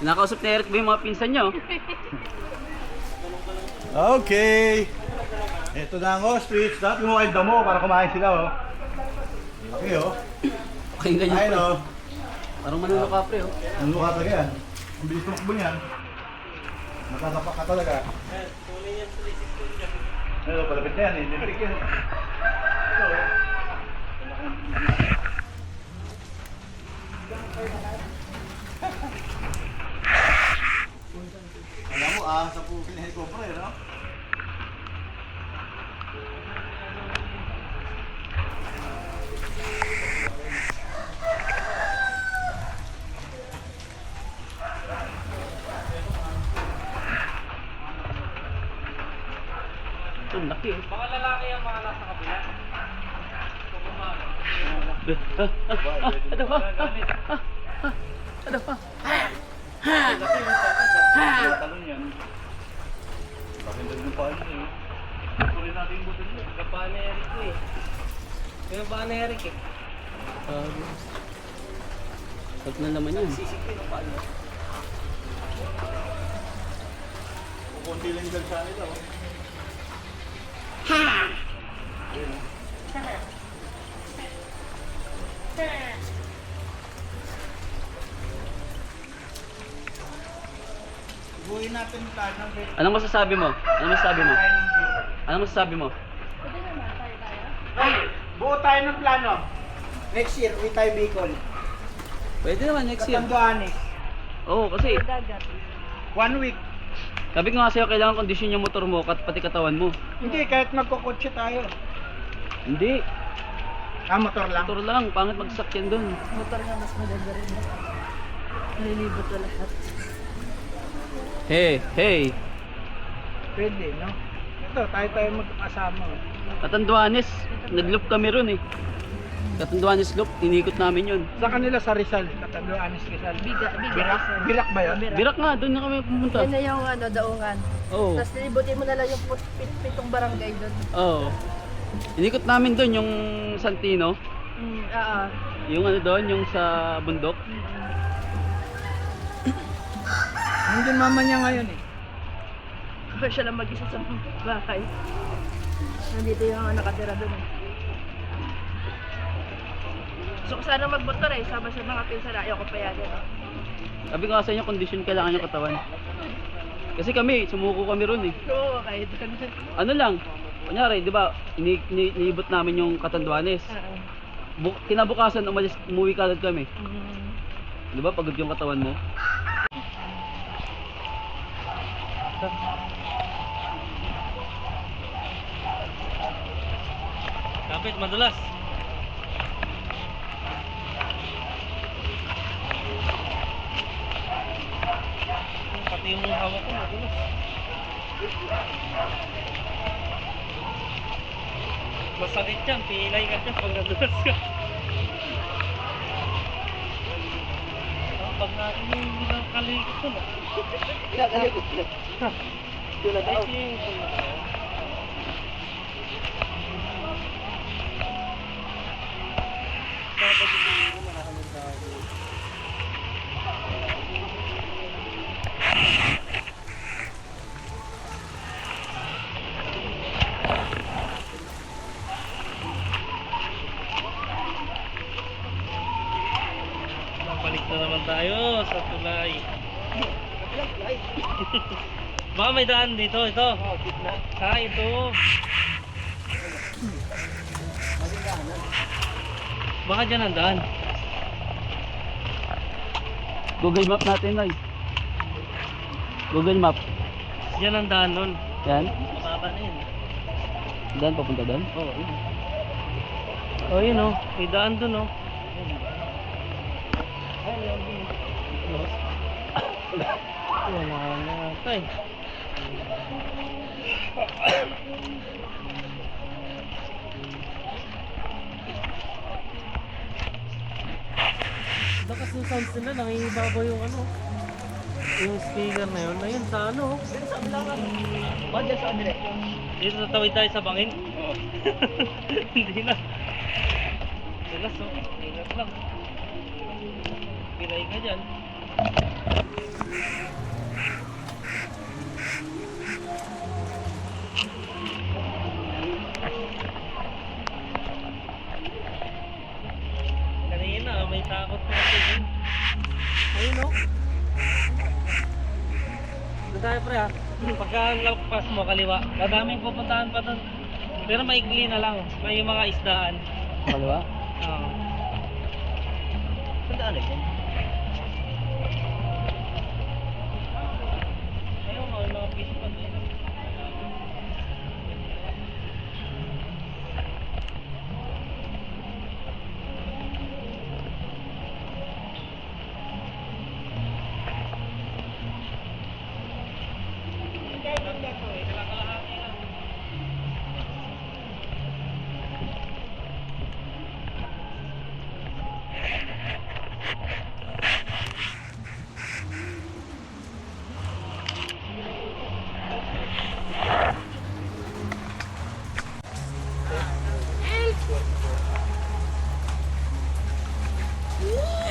Nakausap ni Eric ba yung mga pinsan niyo? Okay. Ito na ang ostrich. Dapat mo kayo damo para kumain sila, oh. Okay, oh. Okay, ganyan Ayun, pa. oh. Parang manuno ka, pre, oh. Ano ka talaga yan? Ang bilis tumakbo niyan. Matatapak ka talaga. Ano, palapit na yan, eh. Dinirik yan. Ito, oh. Alam mo, sa po kinahelicopter, no? Ito, laki, oh. Mga lalaki ang mga nasa kabila. Ano ba? Ano ba? Talon yan. Bakit doon yung paano eh? Tuloy natin yung butol niya. Kapaan ni Eric ko eh. Yung baka ni Eric eh. Sag na naman yan. Sisipin ang paano. Kunti lang yung sa nila, oh. Buuin natin yung plano. Anong masasabi mo? Anong masasabi mo? Anong masasabi mo? Ay, buo tayo ng plano. Next year, uwi tayo Bicol. Pwede naman next year. Katanduanes. Oo, kasi 1 week. sabi ko nga sa'yo, kailangan kondisyon yung motor mo, pati katawan mo. Hindi, kahit magkukotse tayo. Hindi, Motor lang. motor lang, pangit magsakyan dun. Motor nga mas maganda rin. Nalilibot na lahat. Hey, hey, Pwede, no? Ito, tayo magkakasama. Katanduanes, nag-loop kami ron eh. Katanduanes loop, tinikot namin yun. Sa kanila sa Rizal, Katanduanes Rizal. Biga. Birak ba yun? Birak nga, doon na kami pumunta. Yan na yung daungan. Oo, Tapos nilibutin mo na lang yung pitong barangay doon. oo. Tinikot namin doon yung Santino, Oo. yung ano doon, yung sa bundok. Nandun mama niya ngayon eh. Pero siya lang mag-isa sa bahay. Nandito yung nakatira doon eh. So kung sana magmotor eh, sama sa mga pinsan, ayaw ko pa yan. Sabi ko nga sa inyo, kondisyon kailangan yung katawan. Kasi kami, sumuko kami ron eh. Oo, kahit Ano lang, kunyari, di ba, iniibot namin yung Katanduanes. Kinabukasan, umuwi kagad kami. Di ba, pagod yung katawan mo? Kapit, madulas. Pati yung hawak ko, madulas. Masakit yan, pilay ka dyan pag nadulas ka. Pag hindi na kalikot ko na. Nakakalikot na. Tulad Ay, ako. yung balik na naman tayo sa tulay. Baka may daan dito, ito. Ito. Baka dyan ang daan. Google Map natin, ay. Google Map. Dyan ang daan nun. Yan. Mababa na yun. Doon, papunta doon. Oo, yun. Oh, yun oh. May daan dun oh. Wala na tay. Lakas ng sounds nila, nangingibabaw yung ano. Yung speaker na yun, ayun sa ano. Banda sa Andre. Dito tatawid tayo sa bangin? Oo. Hindi na. Dulas, oh. Ingat lang. Piray ka dyan. Kanina, may takot na ako dun. Ayun, oh. Doon tayo, pre, ha. Pagka lagpas mo, kaliwa. Dadaming pupuntahan pa doon. Pero maikli na lang. May mga isdaan. Kaliwa? Oo. Saan daan eh? Ayun, mga fish pa din.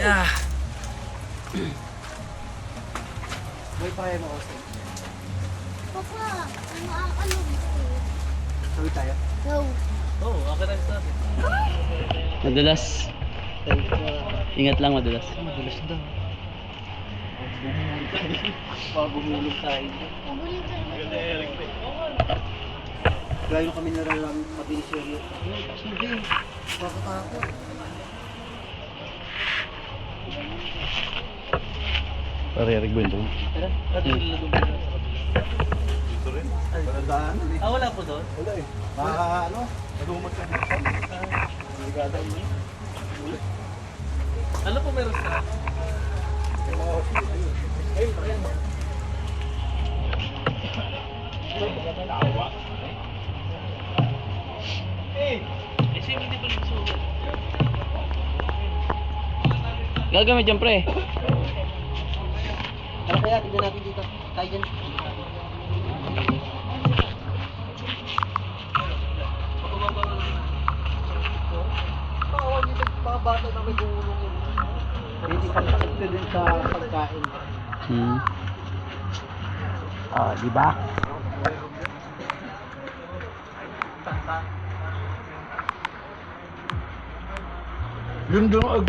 Yeah. May pahay mo kasi. Papa, ano? Sabi tayo. No. Oh, okay na sa atin. Madulas. Ingat lang, madulas. Madulas daw. Mabumulong tayo. Maguling ka naman. Gaya kami nararam mabilis yun. Sige, pakatakot. Pare-erig ba yun? Tara, at yung lumabas na sa kabila. Dito rin. Parandaan eh. Ah, wala po doon? Wala eh. Ano? Nalumot ka na. Nagada mo yun. Ano po meron sa... Yung mga hospital ayun. Ayun, ayan. Tawa. Eh, sino hindi pa nagsulat? Gagamit dyan, pre. Tara kaya, tignan natin dito. Tayo dyan. Bawal yung nagpabata na may gulong yun. Hindi pang sakto din sa pagkain. Hmm. Ah, di ba? Yun doon